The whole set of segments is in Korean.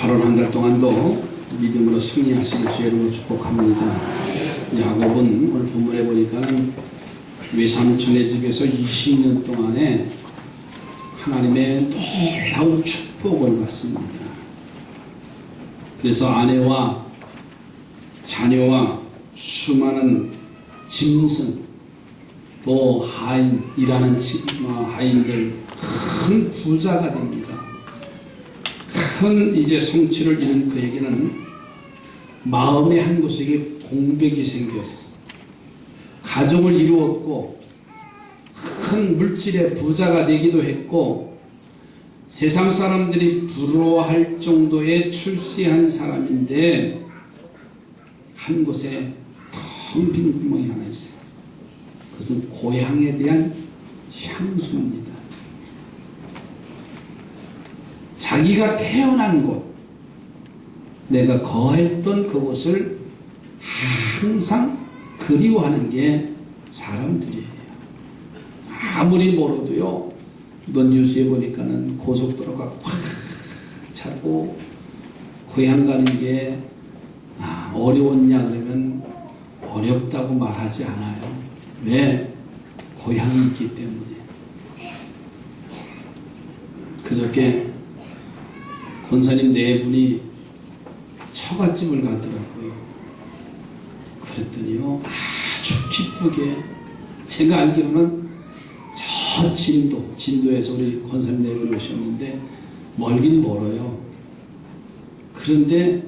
8월 한 달 동안도 믿음으로 승리하시길 주의 이름으로 축복합니다. 야곱은 오늘 본문에 보니까는 외삼촌의 집에서 20년 동안에 하나님의 놀라운 축복을 받습니다. 그래서 아내와 자녀와 수많은 짐승 또 하인, 일하는 하인들 큰 부자가 됩니다. 큰 이제 성취를 이룬 그에게는 마음의 한 곳에 공백이 생겼어. 가정을 이루었고 큰 물질의 부자가 되기도 했고 세상 사람들이 부러워할 정도의 출세한 사람인데 한 곳에 텅 빈 구멍이 하나 있어요. 그것은 고향에 대한 향수입니다. 자기가 태어난 곳, 내가 거했던 그곳을 항상 그리워하는 게 사람들이에요. 아무리 멀어도요, 이번 뉴스에 보니까는 고속도로가 꽉 차고 고향 가는 게 어려웠냐 그러면 어렵다고 말하지 않아요. 왜? 고향이 있기 때문에. 그저께 권사님 네 분이 처갓집을 가더라고요. 그랬더니요, 아주 기쁘게, 제가 알기로는 저 진도에서 우리 권사님 네 분이 오셨는데 멀긴 멀어요. 그런데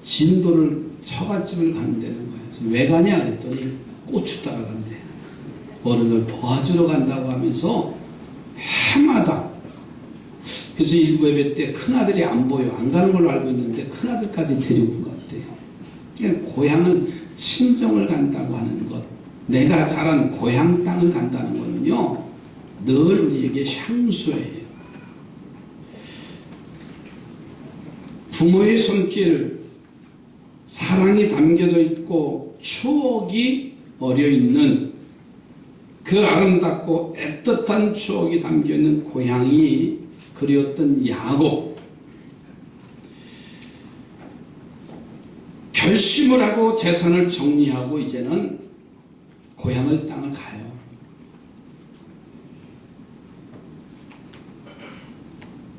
진도를 처갓집을 간다는 거예요. 왜 가냐 그랬더니 고추 따라 간대. 어른을 도와주러 간다고 하면서 해마다. 그래서 일부 예배 때 큰아들이 안 보여. 안 가는 걸로 알고 있는데 큰아들까지 데리고 갔대요. 그러니까 고향을 친정을 간다고 하는 것, 내가 자란 고향 땅을 간다는 거는요, 늘 우리에게 향수예요. 부모의 손길, 사랑이 담겨져 있고 추억이 어려있는 그 아름답고 애틋한 추억이 담겨있는 고향이 그리웠던 야곱. 결심을 하고 재산을 정리하고 이제는 고향을 땅을 가요.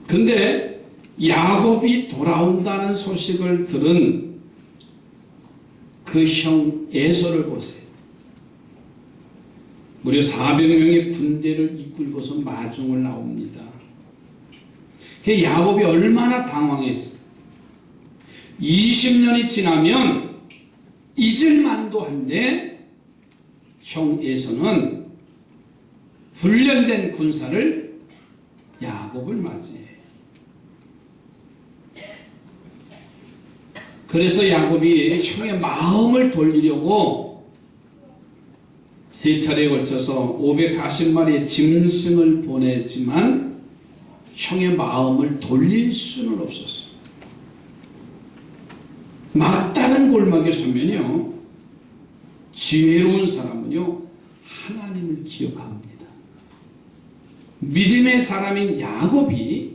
근데 야곱이 돌아온다는 소식을 들은 그 형 에서를 보세요. 무려 400명의 군대를 이끌고서 마중을 나옵니다. 그 야곱이 얼마나 당황했어. 20년이 지나면 잊을만도 한데 형 에서는 훈련된 군사를 야곱을 맞이해요. 그래서 야곱이 형의 마음을 돌리려고 세 차례에 걸쳐서 540마리의 짐승을 보내지만 형의 마음을 돌릴 수는 없었어요. 막다른 골목에 서면요, 지혜로운 사람은요, 하나님을 기억합니다. 믿음의 사람인 야곱이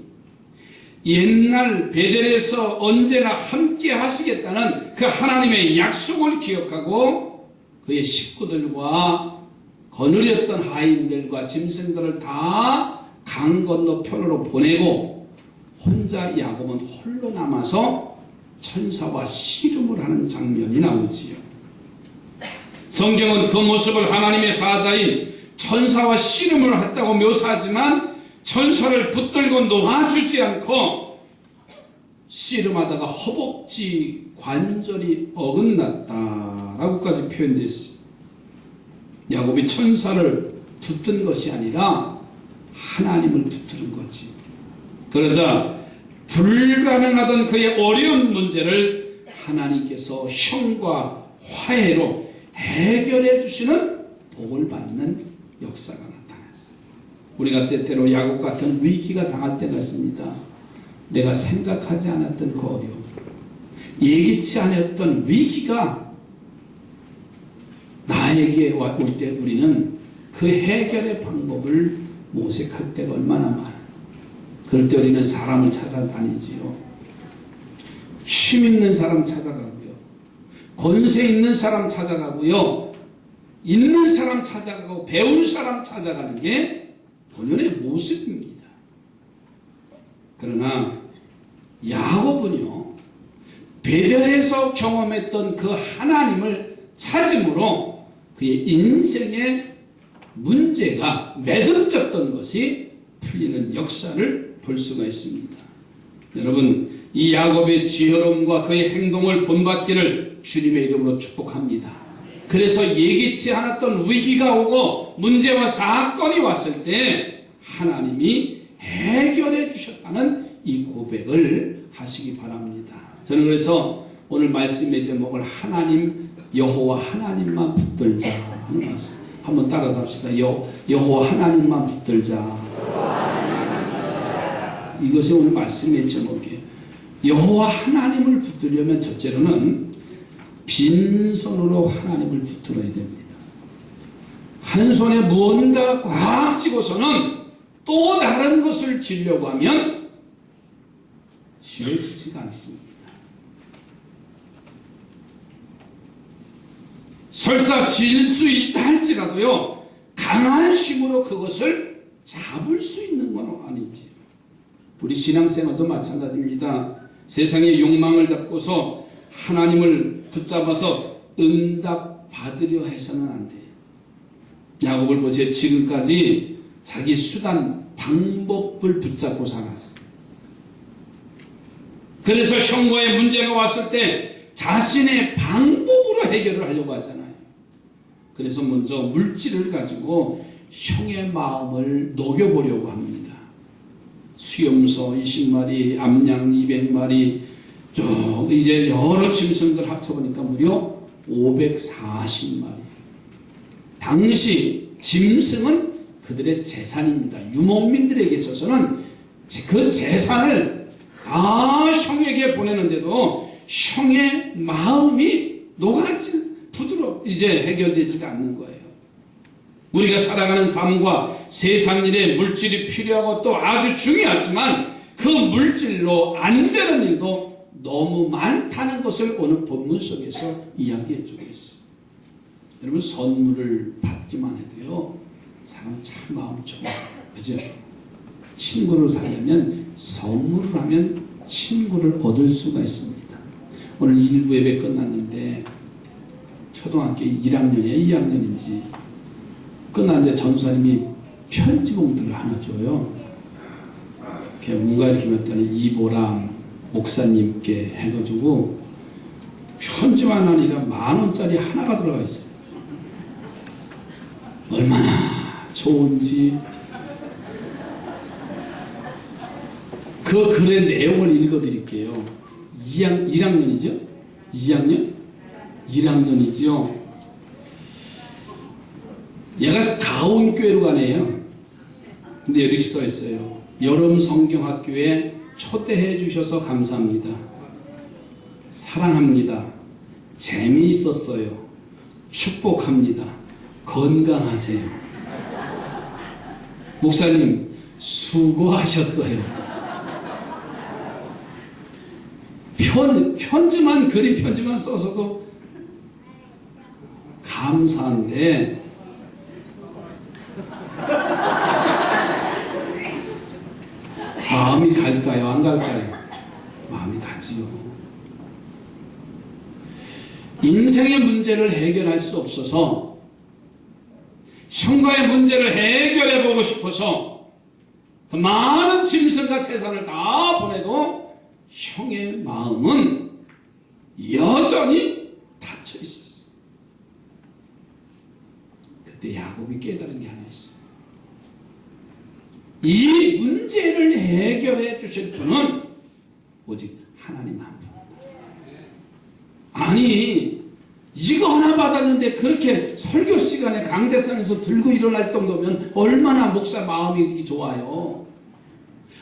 옛날 베델에서 언제나 함께 하시겠다는 그 하나님의 약속을 기억하고 그의 식구들과 거느렸던 하인들과 짐승들을 다 강 건너 편으로 보내고 혼자 야곱은 홀로 남아서 천사와 씨름을 하는 장면이 나오지요. 성경은 그 모습을 하나님의 사자인 천사와 씨름을 했다고 묘사하지만 천사를 붙들고 놓아주지 않고 씨름하다가 허벅지 관절이 어긋났다라고까지 표현되어 있습니다. 야곱이 천사를 붙든 것이 아니라 하나님을 붙드는 거지. 그러자 불가능하던 그의 어려운 문제를 하나님께서 형과 화해로 해결해 주시는 복을 받는 역사가 나타났어요. 우리가 때때로 야곱 같은 위기가 당할 때가 있습니다. 내가 생각하지 않았던 그 어려움, 예기치 않았던 위기가 나에게 올 때 우리는 그 해결의 방법을 모색할 때가 얼마나 많아요. 그럴 때 우리는 사람을 찾아다니지요. 힘 있는 사람 찾아가고요. 권세 있는 사람 찾아가고요. 있는 사람 찾아가고 배운 사람 찾아가는 게 본연의 모습입니다. 그러나 야곱은요, 베델에서 경험했던 그 하나님을 찾음으로 그의 인생의 문제가 매듭졌던 것이 풀리는 역사를 볼 수가 있습니다. 여러분, 이 야곱의 지혜로움과 그의 행동을 본받기를 주님의 이름으로 축복합니다. 그래서 예기치 않았던 위기가 오고 문제와 사건이 왔을 때 하나님이 해결해 주셨다는 이 고백을 하시기 바랍니다. 저는 그래서 오늘 말씀의 제목을 하나님, 여호와 하나님만 붙들자 하는 말씀. 한번 따라서 합시다. 여호와 하나님만 붙들자. 이것이 오늘 말씀의 제목이에요. 여호와 하나님을 붙들려면 첫째로는 빈손으로 하나님을 붙들어야 됩니다. 한 손에 무언가 꽉 쥐고서는 또 다른 것을 쥐려고 하면 쥐어지지가 않습니다. 설사 질 수 있다 할지라도요, 강한 힘으로 그것을 잡을 수 있는 건 아니지. 우리 신앙생활도 마찬가지입니다. 세상의 욕망을 잡고서 하나님을 붙잡아서 응답 받으려 해서는 안 돼요. 야곱을 보세요. 지금까지 자기 수단, 방법을 붙잡고 살았어요. 그래서 형과의 문제가 왔을 때 자신의 방법으로 해결을 하려고 하잖아요. 그래서 먼저 물질을 가지고 형의 마음을 녹여보려고 합니다. 수염소 20마리, 암양 200마리, 쭉 이제 여러 짐승들 합쳐보니까 무려 540마리. 당시 짐승은 그들의 재산입니다. 유목민들에게 있어서는 그 재산을 다 형에게 보내는데도 형의 마음이 녹아지 이제 해결되지가 않는 거예요. 우리가 살아가는 삶과 세상 일에 물질이 필요하고 또 아주 중요하지만 그 물질로 안 되는 일도 너무 많다는 것을 오늘 본문 속에서 이야기해 주고 있어요. 여러분, 선물을 받기만 해도요, 사람 참 마음 좋아요. 그죠? 친구를 사려면 선물을 하면 친구를 얻을 수가 있습니다. 오늘 1부 예배 끝났는데 초등학교 1학년이에요? 2학년인지 끝났는데 전사님이 편지 봉투를 하나 줘요. 뭔가 이렇게 봤더니 이보람 목사님께 해가지고 편지만 아니라 10,000원짜리 하나가 들어가 있어요. 얼마나 좋은지. 그 글의 내용을 읽어드릴게요. 1학년이죠? 2학년? 1학년이죠. 얘가 가온교회로 가네요. 근데 이렇게 써 있어요. 여름 성경학교에 초대해 주셔서 감사합니다. 사랑합니다. 재미있었어요. 축복합니다. 건강하세요. 목사님 수고하셨어요. 편지만 그린 편지만 써서도 감사한데 마음이 갈까요? 안 갈까요? 마음이 가지요. 인생의 문제를 해결할 수 없어서 형과의 문제를 해결해 보고 싶어서 그 많은 짐승과 재산을 다 보내도 형의 마음은 여전히 닫혀 있었어요. 그때 야곱이 깨달은 게 하나 있어요. 이 문제를 해결해 주실 분은 오직 하나님 한 분. 아니, 이거 하나 받았는데 그렇게 설교 시간에 강대상에서 들고 일어날 정도면 얼마나 목사 마음이 좋아요.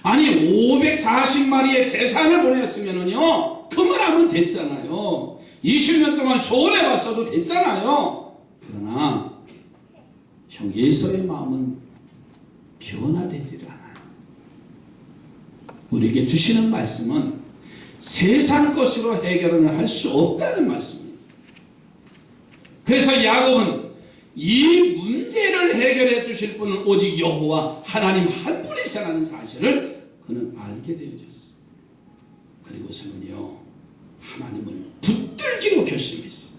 아니, 540마리의 재산을 보냈으면은요, 그만하면 됐잖아요. 20년 동안 소원해 왔어도 됐잖아요. 그러나 형 에서의 마음은 변화되질 않아요. 우리에게 주시는 말씀은 세상 것으로 해결을 할 수 없다는 말씀입니다. 그래서 야곱은 이 문제를 해결해 주실 분은 오직 여호와 하나님 한 분이시라는 사실을 그는 알게 되어졌어요. 그리고서는요, 하나님을 붙들기로 결심했어요.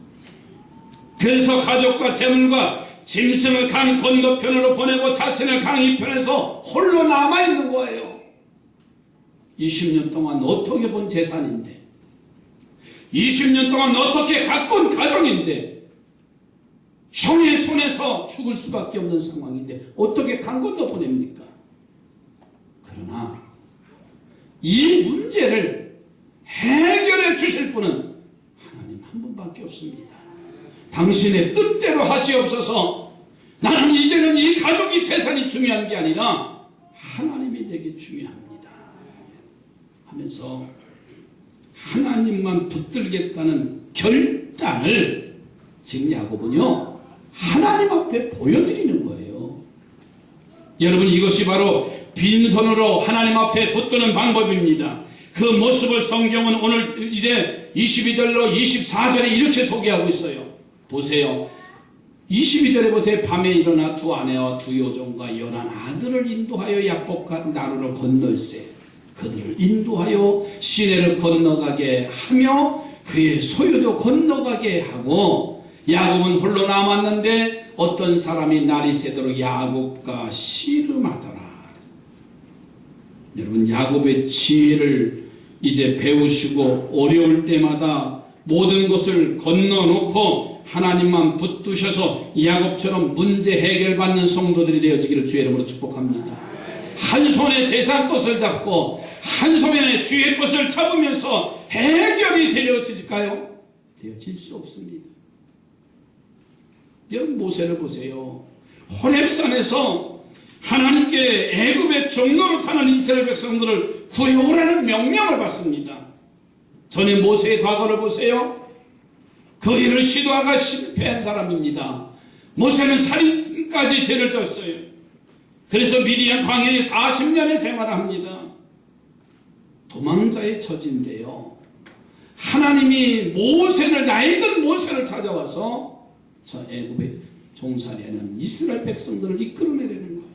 그래서 가족과 재물과 짐승을 강 건너편으로 보내고 자신을 강 이편에서 홀로 남아있는 거예요. 20년 동안 어떻게 본 재산인데, 20년 동안 어떻게 가꾼 가정인데, 형의 손에서 죽을 수밖에 없는 상황인데 어떻게 강 건너 보냅니까? 그러나 이 문제를 해결해 주실 분은 하나님 한 분밖에 없습니다. 당신의 뜻대로 하시옵소서. 나는 이제는 이 가족이 재산이 중요한 게 아니라 하나님이 되게 중요합니다 하면서 하나님만 붙들겠다는 결단을 지금 야곱은요 하나님 앞에 보여드리는 거예요. 여러분, 이것이 바로 빈손으로 하나님 앞에 붙드는 방법입니다. 그 모습을 성경은 오늘 이제 22절로 24절에 이렇게 소개하고 있어요. 보세요. 22절에 보세요. 밤에 일어나 두 아내와 두 여종과 11 아들을 인도하여 야복과 나루를 건널세. 그들을 인도하여 시내를 건너가게 하며 그의 소유도 건너가게 하고, 야곱은 홀로 남았는데 어떤 사람이 날이 새도록 야곱과 씨름하더라. 여러분, 야곱의 지혜를 이제 배우시고 어려울 때마다 모든 것을 건너놓고 하나님만 붙드셔서 야곱처럼 문제 해결받는 성도들이 되어지기를 주의 이름으로 축복합니다. 한 손에 세상 것을 잡고 한 손에 주의 것을 잡으면서 해결이 되어질까요? 되어질 수 없습니다. 여러분, 모세를 보세요. 호렙산에서 하나님께 애굽의 종로로 타는 이스라엘 백성들을 구해오라는 명령을 받습니다. 전에 모세의 과거를 보세요. 그 일을 시도하가 실패한 사람입니다. 모세는 살인까지 죄를 졌어요. 그래서 미디안 광야에 40년의 생활을 합니다. 도망자의 처지인데요, 하나님이 모세를, 나이든 모세를 찾아와서 저 애굽의 종살이하는 이스라엘 백성들을 이끌어내려는 거예요.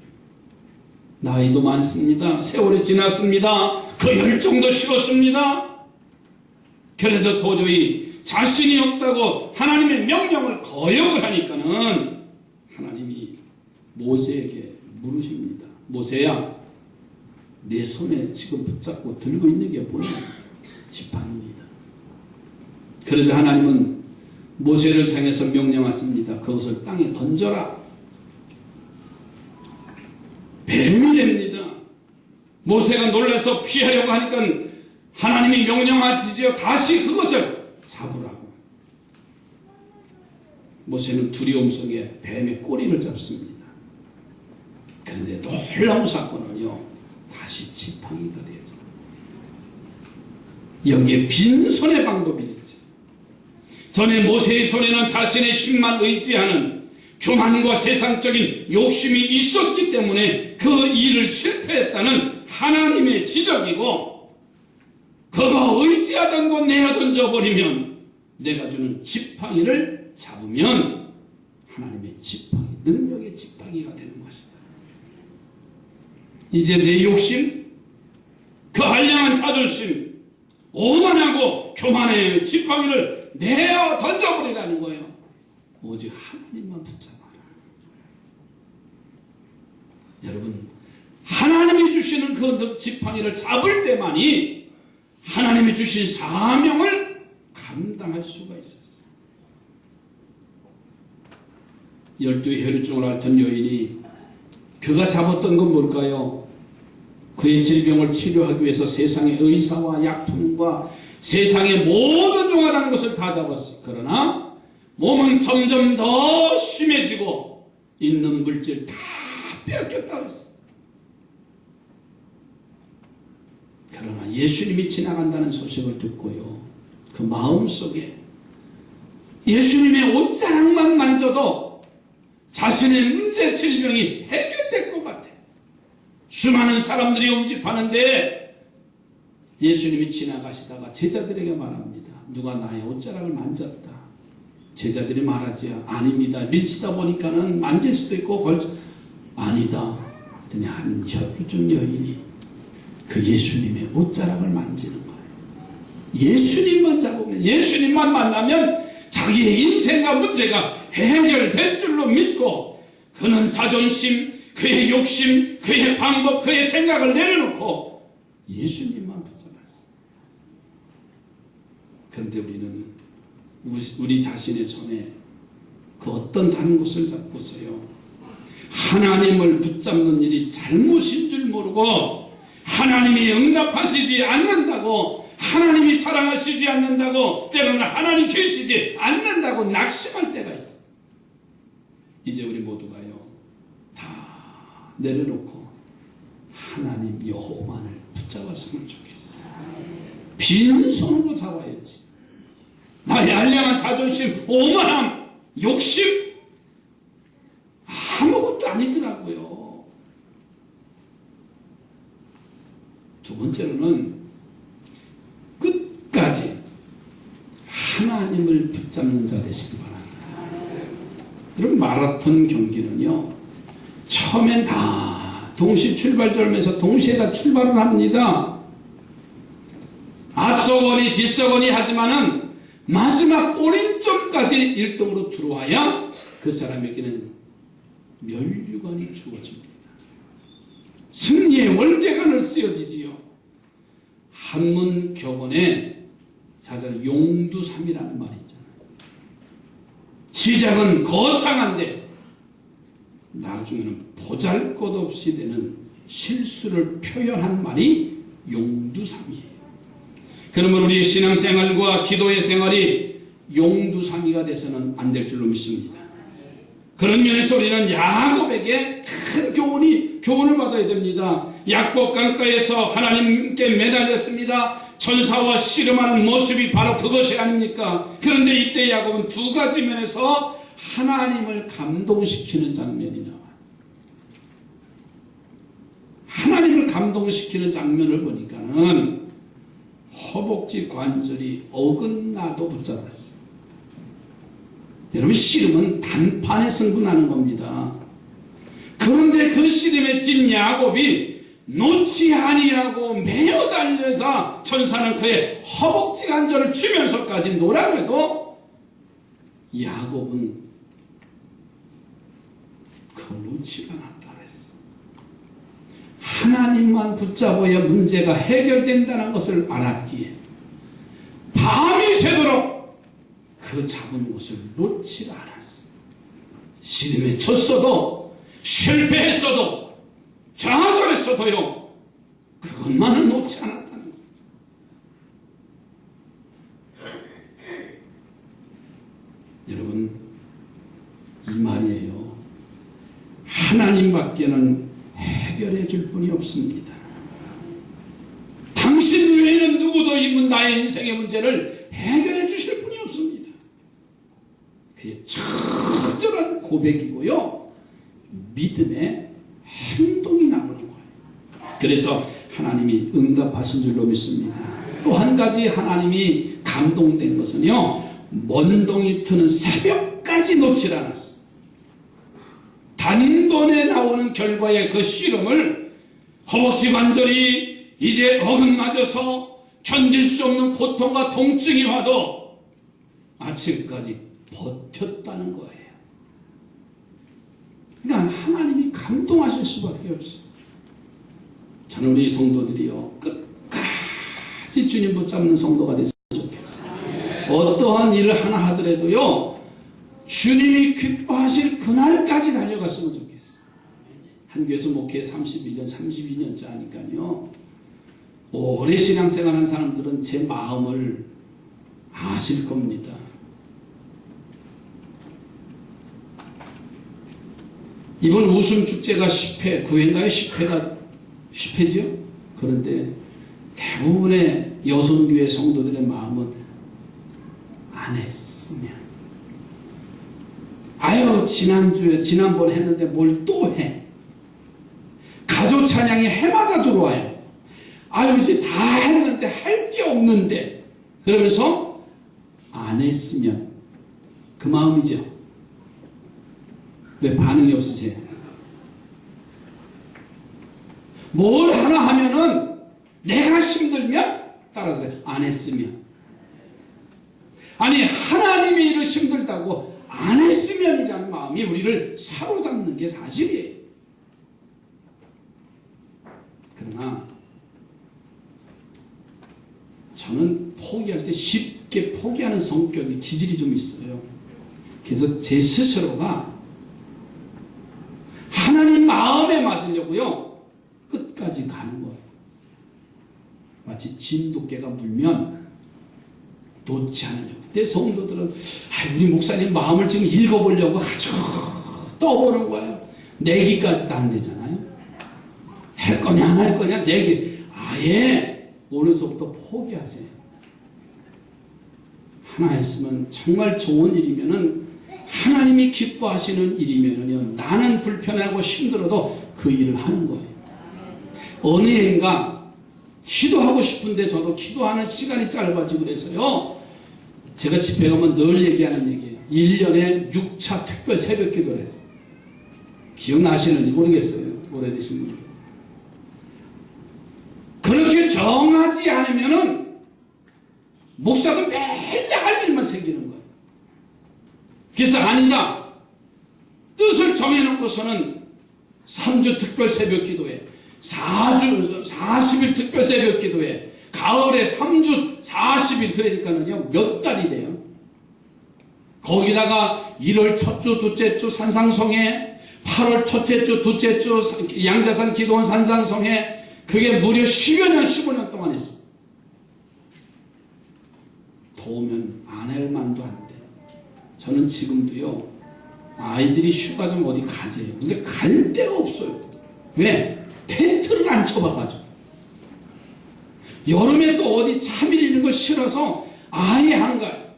나이도 많습니다. 세월이 지났습니다. 그 열정도 식었습니다. 그래도 도저히 자신이 없다고 하나님의 명령을 거역을 하니까는 하나님이 모세에게 물으십니다. 모세야, 내 손에 지금 붙잡고 들고 있는 게 뭐냐? 지팡이입니다. 그러자 하나님은 모세를 향해서 명령하십니다. 그것을 땅에 던져라. 뱀이 됩니다. 모세가 놀라서 피하려고 하니까 하나님이 명령하시죠. 다시 그것을 잡으라고. 모세는 두려움 속에 뱀의 꼬리를 잡습니다. 그런데 놀라운 사건은요, 다시 지팡이가 되죠. 여기에 빈손의 방법이지. 전에 모세의 손에는 자신의 힘만 의지하는 교만과 세상적인 욕심이 있었기 때문에 그 일을 실패했다는 하나님의 지적이고, 그가 의지하던 것 내어 던져버리면 내가 주는 지팡이를 잡으면 하나님의 지팡이, 능력의 지팡이가 되는 것이다. 이제 내 욕심, 그 한량한 자존심, 오만하고 교만의 지팡이를 내어 던져버리라는 거예요. 오직 하나님만 붙잡아라. 여러분, 하나님이 주시는 그 지팡이를 잡을 때만이 하나님이 주신 사명을 감당할 수가 있었어요. 12의 혈류증을 앓던 여인이 그가 잡았던 건 뭘까요? 그의 질병을 치료하기 위해서 세상의 의사와 약품과 세상의 모든 용하다는 것을 다 잡았어요. 그러나 몸은 점점 더 심해지고 있는 물질 다 빼앗겼다고 했어요. 그러나 예수님이 지나간다는 소식을 듣고요, 그 마음속에 예수님의 옷자락만 만져도 자신의 문제 질병이 해결될 것 같아요. 수많은 사람들이 응집하는데 예수님이 지나가시다가 제자들에게 말합니다. 누가 나의 옷자락을 만졌다. 제자들이 말하지 아닙니다. 밀치다 보니까는 만질 수도 있고 아니다. 그랬더니 한 혈루증 여인이 그 예수님의 옷자락을 만지는 거예요. 예수님만 잡으면, 예수님만 만나면 자기의 인생과 문제가 해결될 줄로 믿고 그는 자존심, 그의 욕심, 그의 방법, 그의 생각을 내려놓고 예수님만 붙잡았어요. 그런데 우리는 우리 자신의 손에 그 어떤 다른 것을 잡고서요, 하나님을 붙잡는 일이 잘못인 줄 모르고 하나님이 응답하시지 않는다고, 하나님이 사랑하시지 않는다고, 때로는 하나님 계시지 않는다고 낙심할 때가 있어요. 이제 우리 모두가요, 다 내려놓고 하나님 여호와만을 붙잡았으면 좋겠어요. 빈손으로 잡아야지. 나의 알량한 자존심, 오만함, 욕심 아무것도 아니더라고요. 두 번째로는 끝까지 하나님을 붙잡는 자 되시기 바랍니다. 여러분, 마라톤 경기는요, 처음엔 다 동시 출발점에서 동시에 다 출발을 합니다. 앞서거니 뒤서거니 하지만은 마지막 오른쪽까지 1등으로 들어와야 그 사람에게는 면류관이 주어집니다. 승리의 월계관을 쓰여지지요. 한문 격언에 사전 용두삼이라는 말이 있잖아요. 시작은 거창한데 나중에는 보잘것없이 되는 실수를 표현한 말이 용두삼이에요. 그러면 우리 신앙생활과 기도의 생활이 용두삼이가 돼서는 안 될 줄로 믿습니다. 그런 면에서 우리는 야곱에게 큰 교훈을 받아야 됩니다. 약복 강가에서 하나님께 매달렸습니다. 천사와 씨름하는 모습이 바로 그것이 아닙니까? 그런데 이때 야곱은 두 가지 면에서 하나님을 감동시키는 장면이 나와요. 하나님을 감동시키는 장면을 보니까는 허벅지 관절이 어긋나도 붙잡았어요. 여러분, 씨름은 단판에 승부나는 겁니다. 그런데 그 씨름에 진 야곱이 놓지 아니하고 매어 달려서 천사는 그의 허벅지 관절을 쥐면서까지 노라고 해도 야곱은 그걸 놓지가 않았다 그랬어. 하나님만 붙잡아야 문제가 해결된다는 것을 알았기에 밤이 새도록 그 잡은 것을 놓지 않았어. 씨름에 졌어도 실패했어도 좌절했어도요, 그것만은 놓지 않았다는 거예요. 여러분, 이 말이에요. 하나님밖에는 해결해 줄 분이 없습니다. 당신 외에는 누구도 나의 인생의 문제를 해결해 주실 분이 없습니다. 그게 철저한 고백이고요, 믿음의 행동이 나오는 거예요. 그래서 하나님이 응답하신 줄로 믿습니다. 또 한 가지 하나님이 감동된 것은요, 먼동이 트는 새벽까지 놓질 않았어요. 단번에 나오는 결과의 그 씨름을 허벅지 관절이 이제 어긋맞아서 견딜 수 없는 고통과 통증이 와도 아침까지 버텼다는 거예요. 그러니까 하나님이 감동하실 수밖에 없어요. 저는 우리 성도들이요, 끝까지 주님 붙잡는 성도가 됐으면 좋겠어요. 어떠한 일을 하나 하더라도요, 주님이 기뻐하실 그날까지 달려갔으면 좋겠어요. 한 교회에서 목회 31년, 32년째 하니까요, 오래 신앙생활한 사람들은 제 마음을 아실 겁니다. 이번 웃음축제가 10회, 9회인가요? 10회죠? 그런데 대부분의 여성교회 성도들의 마음은 안 했으면, 아유, 지난번에 했는데 뭘 또 해. 가족 찬양이 해마다 들어와요. 아유, 이제 다 했는데 할 게 없는데. 그러면서 안 했으면 그 마음이죠. 왜 반응이 없으세요? 뭘 하나 하면은 내가 힘들면 따라서 안 했으면. 아니, 하나님이 일을 힘들다고 안 했으면이라는 마음이 우리를 사로잡는 게 사실이에요. 그러나 저는 포기할 때 쉽게 포기하는 성격이 기질이 좀 있어요. 그래서 제 스스로가 하나님 마음에 맞으려고요 끝까지 가는 거예요. 마치 진돗개가 물면 놓지 않으려고. 내 성도들은 우리 목사님 마음을 지금 읽어보려고 아주 떠보는 거예요. 내기까지도 안 되잖아요. 할 거냐 안 할 거냐 내기. 아예 오늘서부터 포기하세요. 하나 했으면 정말 좋은 일이면은 하나님이 기뻐하시는 일이면은요 나는 불편하고 힘들어도 그 일을 하는 거예요. 어느 해인가 기도하고 싶은데 저도 기도하는 시간이 짧아지고 그래서요 제가 집회 가면 늘 얘기하는 얘기예요. 1년에 6차 특별 새벽 기도를 했어요. 기억나시는지 모르겠어요. 오래되신 분들. 그렇게 정하지 않으면은 목사도 매일 할 일만 생기는 거예요. 그래서 아니다. 뜻을 정해놓고서는 3주 특별 새벽 기도회, 40일 특별 새벽 기도회, 가을에 3주 40일 그러니까는요 몇 달이 돼요. 거기다가 1월 첫 주, 둘째 주 산상송회, 8월 첫째 주, 둘째 주 양자산 기도원 산상송회, 그게 무려 10여 년, 15년 동안 했어요. 더우면 안 할 만도 안 돼. 저는 지금도요, 아이들이 휴가 좀 어디 가재요. 근데 갈 데가 없어요. 왜? 텐트를 안 쳐봐가지고. 여름에 또 어디 차 밀리는 거 싫어서 아예 안 가요.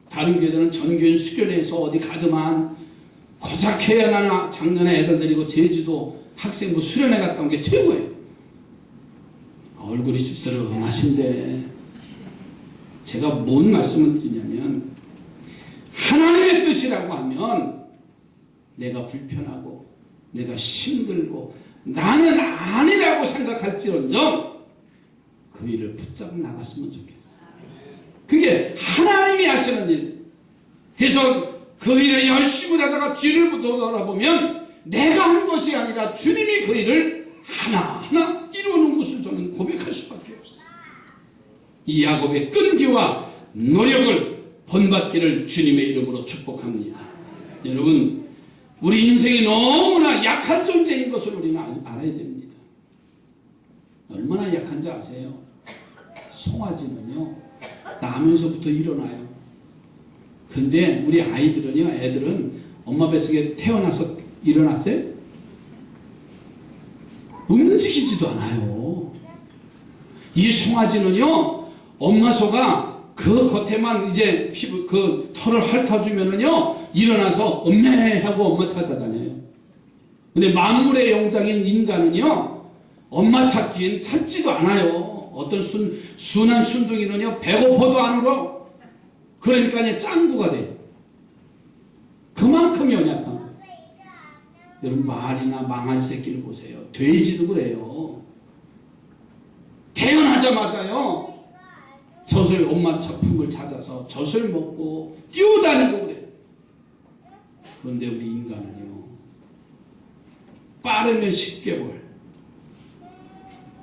다른 교회들은 전교인 수련회에서 어디 가더만 고작 해야나 작년에 애들 데리고 제주도 학생부 수련회 갔다 온 게 최고예요. 얼굴이 씁쓸하신데 제가 뭔 말씀을 드리냐면 하나님의 뜻이라고 하면 내가 불편하고 내가 힘들고 나는 아니라고 생각할지언정 그 일을 붙잡고 나갔으면 좋겠어요. 그게 하나님이 하시는 일. 그래서 그 일을 열심히 하다가 뒤를 돌아보면 내가 한 것이 아니라 주님이 그 일을 하나하나 이루는 것을 저는 고백할 수밖에 없어요. 이 야곱의 끈기와 노력을 본받기를 주님의 이름으로 축복합니다. 여러분, 우리 인생이 너무나 약한 존재인 것을 우리는 알아야 됩니다. 얼마나 약한지 아세요? 송아지는요 나면서부터 일어나요. 근데 우리 아이들은요, 애들은 엄마 뱃속에 태어나서 일어났어요? 움직이지도 않아요. 이 송아지는요, 엄마 소가 그 겉에만 이제 피부, 그 털을 핥아주면은요, 일어나서 엄매 하고 엄마 찾아다녀요. 근데 만물의 영장인 인간은요, 엄마 찾긴 찾지도 않아요. 어떤 순한 순둥이는요, 배고파도 안 울어. 그러니까 짱구가 돼요. 그만큼 연약한 거예요. 여러분, 말이나 망아지 새끼를 보세요. 돼지도 그래요. 태어나자마자요, 젖을, 엄마 품을 찾아서 젖을 먹고 뛰어다니고 그래요. 그런데 우리 인간은요, 빠르면 10개월,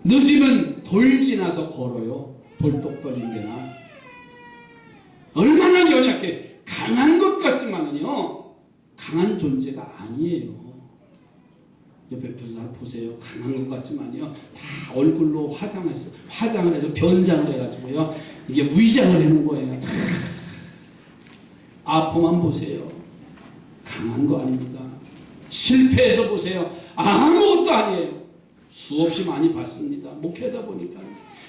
늦으면 돌 지나서 걸어요. 돌똑벌인 데나. 얼마나 연약해. 강한 것 같지만은요, 강한 존재가 아니에요. 옆에 분사를 보세요. 강한 것 같지만요, 다 얼굴로 화장을 해서 변장을 해가지고요, 이게 위장을 해놓은 거예요. 다 아픔만 보세요. 강한 거 아닙니다. 실패해서 보세요. 아무것도 아니에요. 수없이 많이 봤습니다. 목회하다 보니까.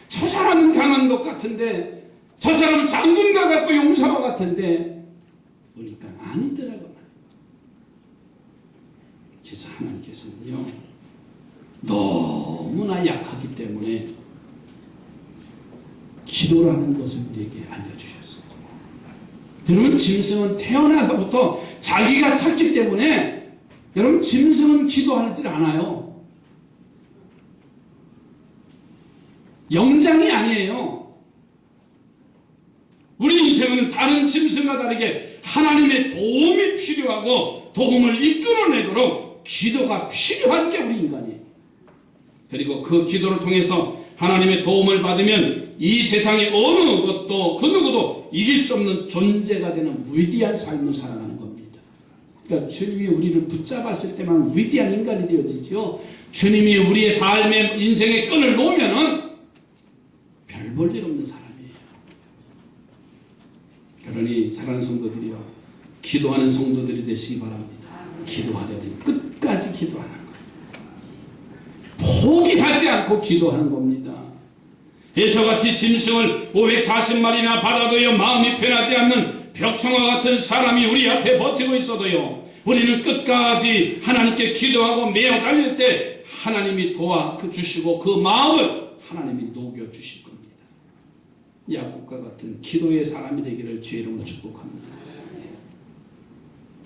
저 사람은 강한 것 같은데, 저 사람은 장군과 같고 용사와 같은데, 보니까 아니더라고요. 그래서 하나님께서는요, 너무나 약하기 때문에 기도라는 것을 우리에게 알려주셨어요. 여러분, 짐승은 태어나서부터 자기가 찾기 때문에 여러분, 짐승은 기도하지 않아요. 영장이 아니에요. 우리 인생은 다른 짐승과 다르게 하나님의 도움이 필요하고 도움을 이끌어내도록 기도가 필요한 게 우리 인간이에요. 그리고 그 기도를 통해서 하나님의 도움을 받으면 이 세상의 어느 것도 그 누구도 이길 수 없는 존재가 되는 위대한 삶을 살아가는 겁니다. 그러니까 주님이 우리를 붙잡았을 때만 위대한 인간이 되어지죠. 주님이 우리의 삶의 인생의 끈을 놓으면은 별 볼 일 없는 사람이에요. 그러니 사랑하는 성도들이요, 기도하는 성도들이 되시기 바랍니다. 기도하려면 끝까지 기도하는 거예요. 포기하지 않고 기도하는 겁니다. 에서같이 짐승을 540마리나 받아도요 마음이 편하지 않는 벽청과 같은 사람이 우리 앞에 버티고 있어도요, 우리는 끝까지 하나님께 기도하고 매어 달릴 때 하나님이 도와주시고 그 마음을 하나님이 녹여주실 겁니다. 야곱과 같은 기도의 사람이 되기를 주의 이름으로 축복합니다.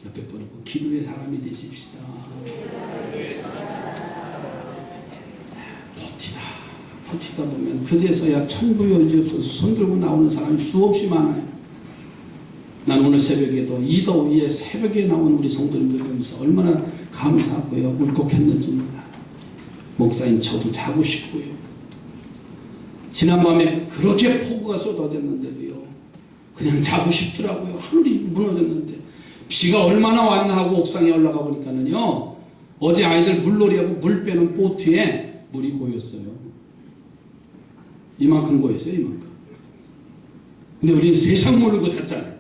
옆에 보고 기도의 사람이 되십시다. 버티다 보면 그제서야 천부여지없어서 손들고 나오는 사람이 수없이 많아요. 난 오늘 새벽에도 이 더위에 새벽에 나온 우리 성도님들 보면서 얼마나 감사하고요, 울컥했는지 몰라요. 목사님, 저도 자고 싶고요. 지난밤에 그렇게 폭우가 쏟아졌는데도요, 그냥 자고 싶더라고요. 하늘이 무너졌는데 비가 얼마나 왔나 하고 옥상에 올라가 보니까는요, 어제 아이들 물놀이하고 물 빼는 보트에 물이 고였어요. 이만큼 고였어요, 이만큼. 근데 우리는 세상 모르고 잤잖아요.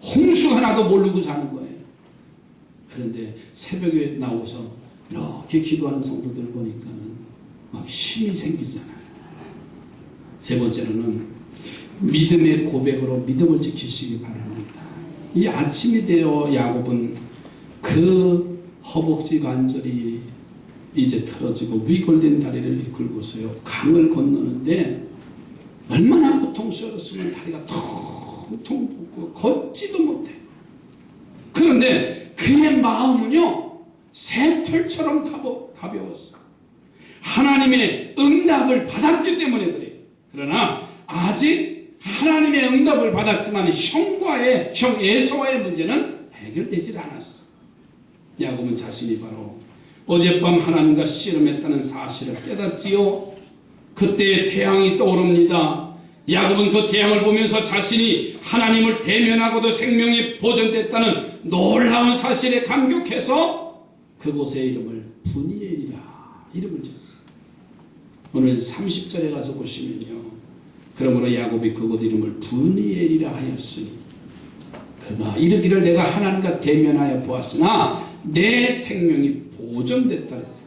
홍수 하나도 모르고 자는 거예요. 그런데 새벽에 나오서 이렇게 기도하는 성도들 보니까는 막 힘이 생기잖아요. 세 번째로는 믿음의 고백으로 믿음을 지키시기 바랍니다. 이 아침이 되어 야곱은 그 허벅지 관절이 이제 틀어지고 위골된 다리를 이끌고서요 강을 건너는데 얼마나 고통스러웠으면 다리가 텅텅 붓고 걷지도 못해. 그런데 그의 마음은요 새털처럼 가벼웠어. 하나님의 응답을 받았기 때문에 그래요. 그러나 아직 하나님의 응답을 받았지만 형 에서와의 문제는 해결되질 않았어. 야곱은 자신이 바로 어젯밤 하나님과 씨름했다는 사실을 깨닫지요. 그때 태양이 떠오릅니다. 야곱은 그 태양을 보면서 자신이 하나님을 대면하고도 생명이 보존됐다는 놀라운 사실에 감격해서 그곳의 이름을 브니엘이라 이름을 줬어요. 오늘 30절에 가서 보시면요, 그러므로 야곱이 그곳 이름을 브니엘이라 하였으니 그가 이르기를 내가 하나님과 대면하여 보았으나 내 생명이 보존됐다 했어요.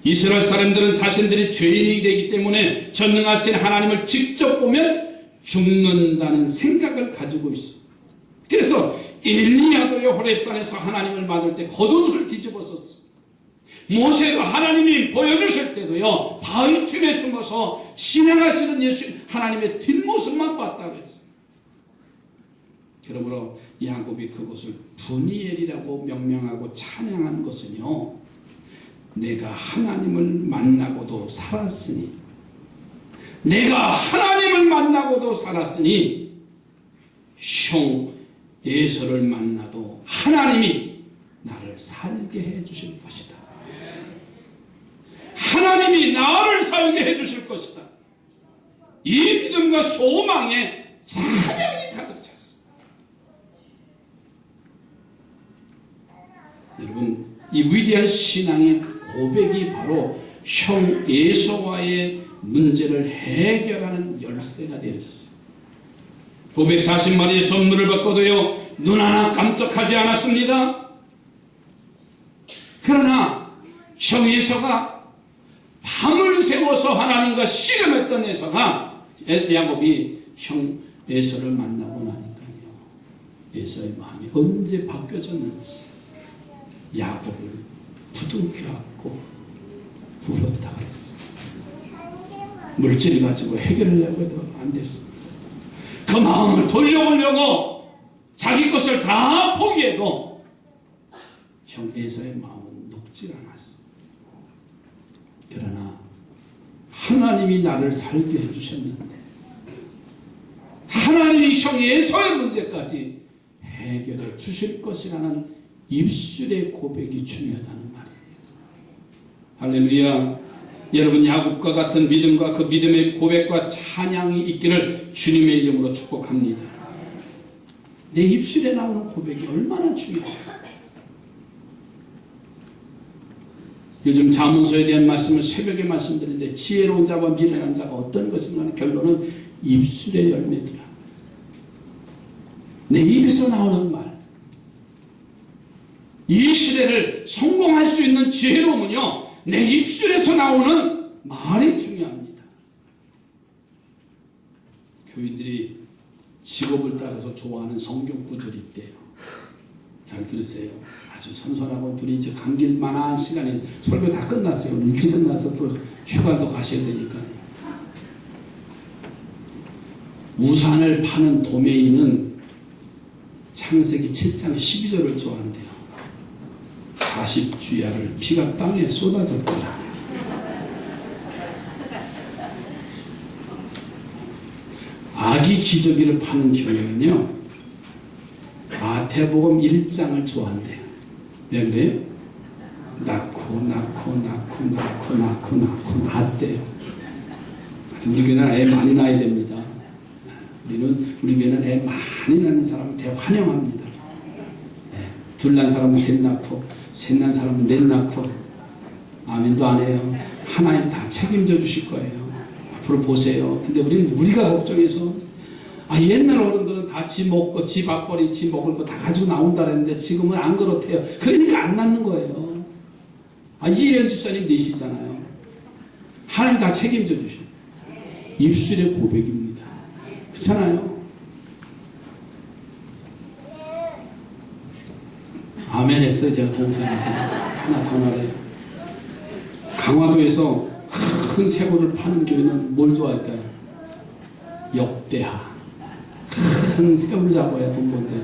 이스라엘 사람들은 자신들이 죄인이 되기 때문에 전능하신 하나님을 직접 보면 죽는다는 생각을 가지고 있어요. 그래서 엘리야도요 호렙산에서 하나님을 만날 때 겉옷을 뒤집었었어요. 모세도 하나님이 보여주실 때도요 바위 틈에 숨어서 진행하시는 예수 하나님의 뒷모습만 봤다고 했어요. 그러므로 야곱이 그곳을 브니엘이라고 명명하고 찬양한 것은요, 내가 하나님을 만나고도 살았으니, 내가 하나님을 만나고도 살았으니 형 에서를 만나도 하나님이 나를 살게 해주실 것이다. 하나님이 나를 살게 해주실 것이다. 이 믿음과 소망에 찬양이 가득 찼습니다. 여러분, 이 위대한 신앙의 고백이 바로 형 에서와의 문제를 해결하는 열쇠가 되어졌어요. 540마리의 선물을 받고도요 눈 하나 깜짝하지 않았습니다. 그러나 형 에서가 밤을 새워서 하나님과 씨름했던 야곱이 형 에서를 만나고 나니까요, 에서의 마음이 언제 바뀌어졌는지 야곱을 부둥켜 안고 울었다고 했어요. 물질을 가지고 해결하려고 해도 안 됐어. 그 마음을 돌려보려고 자기 것을 다 포기해도 형 에사의 마음은 녹질 않았어. 그러나 하나님이 나를 살게 해주셨는데 하나님이 형 에사의 문제까지 해결해 주실 것이라는 입술의 고백이 중요하다는 말이에요. 할렐루야. 여러분, 야곱과 같은 믿음과 그 믿음의 고백과 찬양이 있기를 주님의 이름으로 축복합니다. 내 입술에 나오는 고백이 얼마나 중요할까. 요즘 자문서에 대한 말씀을 새벽에 말씀드리는데 지혜로운 자와 미련한 자가 어떤 것인가 하는 결론은 입술의 열매더라. 내 입에서 나오는 말. 이 시대를 성공할 수 있는 지혜로움은요, 내 입술에서 나오는 말이 중요합니다. 교인들이 직업을 따라서 좋아하는 성경 구절이 있대요. 잘 들으세요. 아주 선선하고 둘이 이제 감길 만한 시간에 설교 다 끝났어요. 일찍 끝나서 또 휴가도 가셔야 되니까. 우산을 파는 도매인은 창세기 7장 12절을 좋아한대요. 40주야를 피가 땅에 쏟아졌더라. 아기 기저귀를 파는 교회는요, 마태복음 1장을 좋아한대요. 왜 그래요? 낳고 낳대요. 우리 교회는 애 많이 낳아야 됩니다. 우리 교회는 애 많이 낳는 사람을 대환영합니다. 둘 난 사람은 셋 낳고, 셋 난 사람은 넷 낳고, 아멘도 안 해요. 하나님 다 책임져 주실 거예요. 앞으로 보세요. 근데 우리가 걱정해서, 옛날 어른들은 다 지 먹고, 지 밥벌이, 지 먹을 거 다 가지고 나온다 그랬는데 지금은 안 그렇대요. 그러니까 안 낳는 거예요. 이혜련 집사님 넷이잖아요. 하나님 다 책임져 주셔. 입술의 고백입니다. 그렇잖아요. 아멘 했어요. 제가 동생한테 하나 더 말해요. 강화도에서 큰 새우를 파는 교회는 뭘 좋아할까요? 역대하. 큰 새우를 잡아야 돈 번대.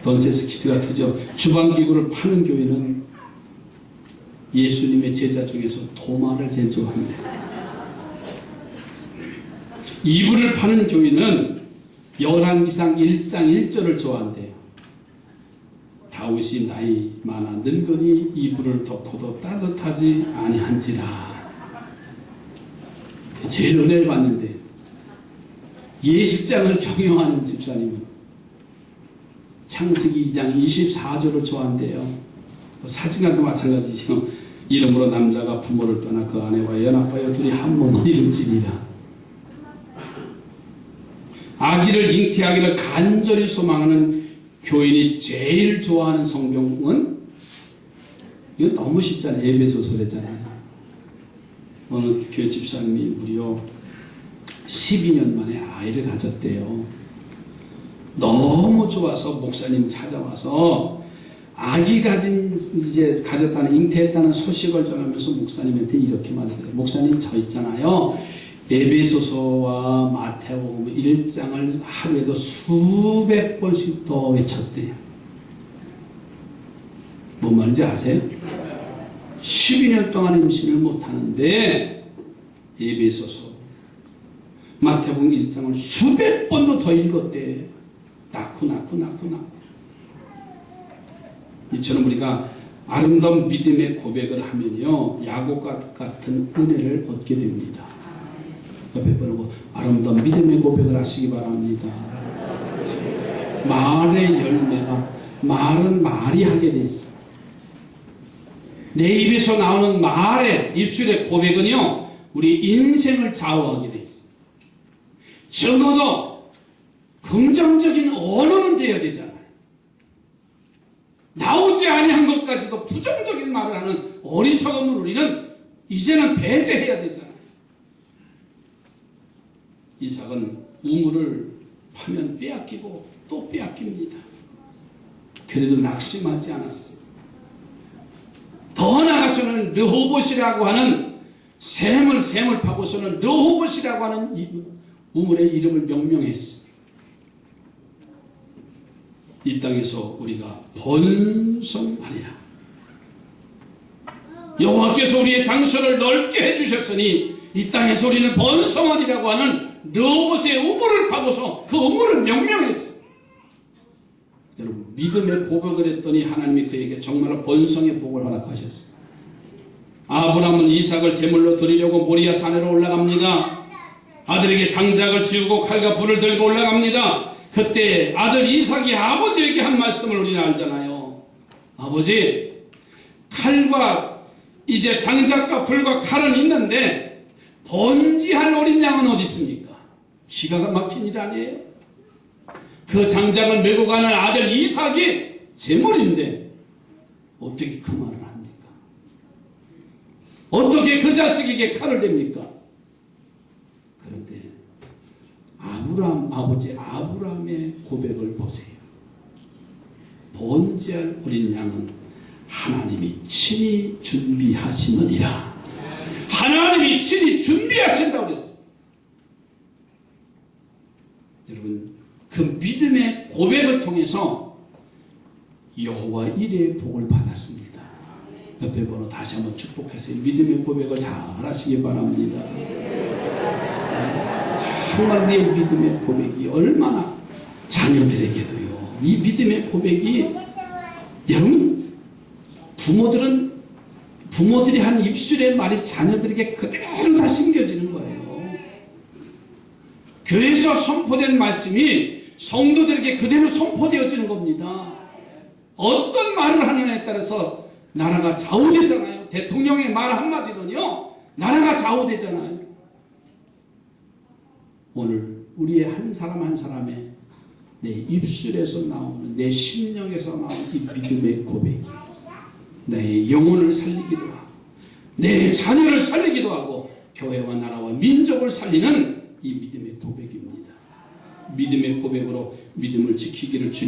던세스 키트 같으죠. 주방기구를 파는 교회는 예수님의 제자 중에서 도마를 제일 좋아합니다. 이불을 파는 교회는 열왕기상 1장 1절을 좋아한대요. 다윗이 나이 많아 늙으니 이불을 덮어도 따뜻하지 아니한지라. 제일 은혜를 받는데, 예식장을 경영하는 집사님은 창세기 2장 24절을 좋아한대요. 사진과도 마찬가지. 지금 이름으로 남자가 부모를 떠나 그 아내와 연합하여 둘이 한 몸을 이룰지니라. 아기를 잉태하기를 간절히 소망하는 교인이 제일 좋아하는 성경은, 이거 너무 쉽잖아요. 에베소서래잖아요. 어느 교회 집사님이 무려 12년 만에 아이를 가졌대요. 너무 좋아서 목사님 찾아와서 아기 가졌다는, 잉태했다는 소식을 전하면서 목사님한테 이렇게 말해요. 목사님, 저 있잖아요. 에베소서와 마태복음 1장을 하루에도 수백 번씩 더 외쳤대요. 뭔 말인지 아세요? 12년 동안 임신을 못하는데 에베소서, 마태복음 1장을 수백 번도 더 읽었대. 낳고. 이처럼 우리가 아름다운 믿음의 고백을 하면요, 야곱과 같은 은혜를 얻게 됩니다. 옆에 보고 아름다운 믿음의 고백을 하시기 바랍니다. 말의 열매가, 말은 말이 하게 돼 있어. 내 입에서 나오는 말의 입술의 고백은요, 우리 인생을 좌우하게 돼 있어. 적어도 긍정적인 언어는 되어야 되잖아요. 나오지 아니한 것까지도 부정적인 말을 하는 어리석음을 우리는 이제는 배제해야 되잖아요. 이삭은 우물을 파면 빼앗기고 또 빼앗깁니다. 그래도 낙심하지 않았어요. 더 나아가서는 르호봇이라고 하는 샘을 파고서는 르호봇이라고 하는 우물의 이름을 명명했어. 이 땅에서 우리가 번성하리라. 여호와께서 우리의 장소를 넓게 해주셨으니 이 땅에서 우리는 번성하리라고 하는 르호봇의 우물을 파고서 그 우물을 명명했어. 여러분, 믿음의 고백을 했더니 하나님이 그에게 정말로 번성의 복을 허락하셨어요. 아브라함은 이삭을 제물로 드리려고 모리아 산으로 올라갑니다. 아들에게 장작을 쥐우고 칼과 불을 들고 올라갑니다. 그때 아들 이삭이 아버지에게 한 말씀을 우리는 알잖아요. 아버지, 칼과 이제 장작과 불과 칼은 있는데 번지할 어린 양은 어디 있습니까? 기가 막힌 일 아니에요? 그 장작을 메고 가는 아들 이삭이 제물인데 어떻게 그 말을 합니까? 어떻게 그 자식에게 칼을 댑니까? 그런데 아브라함, 아버지 아브라함의 고백을 보세요. 번제할 어린 양은 하나님이 친히 준비하시느니라. 하나님이 친히 준비하신다고 그랬어요. 여러분, 그 믿음의 고백을 통해서 여호와 일의 복을 받았습니다. 옆에 번호 다시 한번 축복하세요. 믿음의 고백을 잘 하시기 바랍니다. 정말 우리의 믿음의 고백이 얼마나 자녀들에게도요. 이 믿음의 고백이, 여러분, 부모들이 한 입술의 말이 자녀들에게 그대로 다 심겨지는 거예요. 교회에서 선포된 말씀이 성도들에게 그대로 선포되어지는 겁니다. 어떤 말을 하느냐에 따라서 나라가 좌우되잖아요. 대통령의 말 한마디로는요, 나라가 좌우되잖아요. 오늘 우리의 한 사람 한 사람의 내 입술에서 나오는, 내 심령에서 나오는 이 믿음의 고백이 내 영혼을 살리기도 하고 내 자녀를 살리기도 하고 교회와 나라와 민족을 살리는 이 믿음의 고백입니다. 믿음의 고백으로 믿음을 지키기를 주님